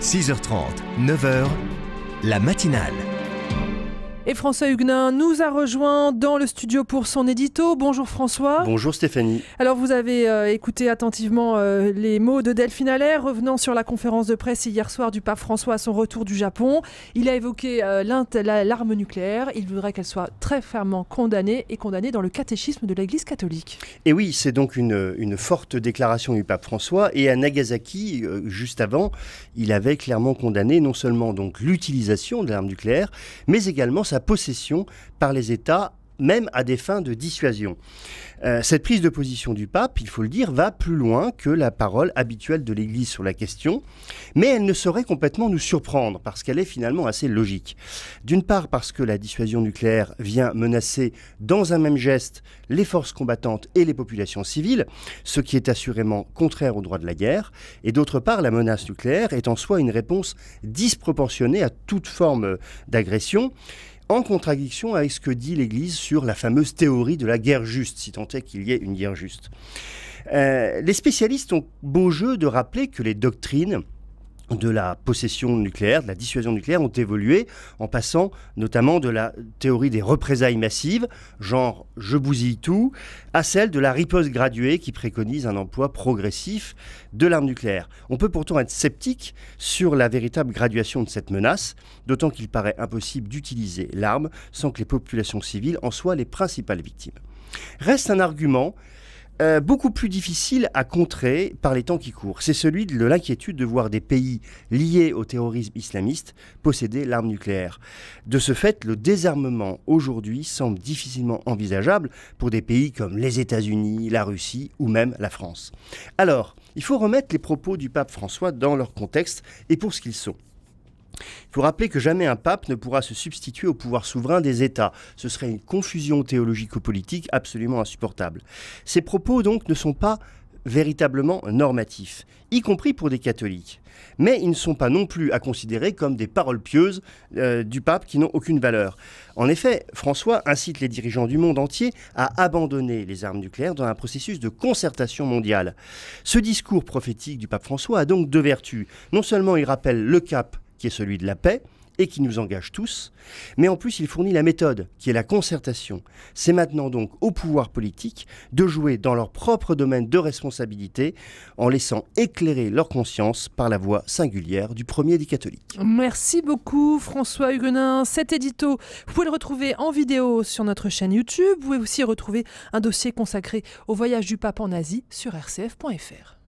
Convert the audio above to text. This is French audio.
6h30, 9h, la matinale. Et François Huguenin nous a rejoint dans le studio pour son édito. Bonjour François. Bonjour Stéphanie. Alors vous avez écouté attentivement les mots de Delphine Allaire revenant sur la conférence de presse hier soir du pape François à son retour du Japon. Il a évoqué l'arme nucléaire. Il voudrait qu'elle soit très fermement condamnée et condamnée dans le catéchisme de l'Église catholique. Et oui, c'est donc une forte déclaration du pape François. Et à Nagasaki, juste avant, il avait clairement condamné non seulement donc l'utilisation de l'arme nucléaire, mais également sa possession par les États, même à des fins de dissuasion. Cette prise de position du pape, il faut le dire, va plus loin que la parole habituelle de l'Église sur la question, mais elle ne saurait complètement nous surprendre, parce qu'elle est finalement assez logique. D'une part, parce que la dissuasion nucléaire vient menacer dans un même geste les forces combattantes et les populations civiles, ce qui est assurément contraire au droit de la guerre, et d'autre part, la menace nucléaire est en soi une réponse disproportionnée à toute forme d'agression, en contradiction avec ce que dit l'Église sur la fameuse théorie de la guerre juste, si tant est qu'il y ait une guerre juste. Les spécialistes ont beau jeu de rappeler que les doctrines de la possession nucléaire, de la dissuasion nucléaire ont évolué en passant notamment de la théorie des représailles massives, genre je bousille tout, à celle de la riposte graduée qui préconise un emploi progressif de l'arme nucléaire. On peut pourtant être sceptique sur la véritable graduation de cette menace, d'autant qu'il paraît impossible d'utiliser l'arme sans que les populations civiles en soient les principales victimes. Reste un argument beaucoup plus difficile à contrer par les temps qui courent. C'est celui de l'inquiétude de voir des pays liés au terrorisme islamiste posséder l'arme nucléaire. De ce fait, le désarmement aujourd'hui semble difficilement envisageable pour des pays comme les États-Unis, la Russie ou même la France. Alors, il faut remettre les propos du pape François dans leur contexte et pour ce qu'ils sont. Il faut rappeler que jamais un pape ne pourra se substituer au pouvoir souverain des États. Ce serait une confusion théologico-politique absolument insupportable. Ces propos donc ne sont pas véritablement normatifs, y compris pour des catholiques. Mais ils ne sont pas non plus à considérer comme des paroles pieuses du pape qui n'ont aucune valeur. En effet, François incite les dirigeants du monde entier à abandonner les armes nucléaires dans un processus de concertation mondiale. Ce discours prophétique du pape François a donc deux vertus. Non seulement il rappelle le cap qui est celui de la paix, et qui nous engage tous, mais en plus il fournit la méthode, qui est la concertation. C'est maintenant donc au pouvoir politique de jouer dans leur propre domaine de responsabilité, en laissant éclairer leur conscience par la voix singulière du premier des catholiques. Merci beaucoup François Huguenin. Cet édito, vous pouvez le retrouver en vidéo sur notre chaîne YouTube. Vous pouvez aussi retrouver un dossier consacré au voyage du pape en Asie sur rcf.fr.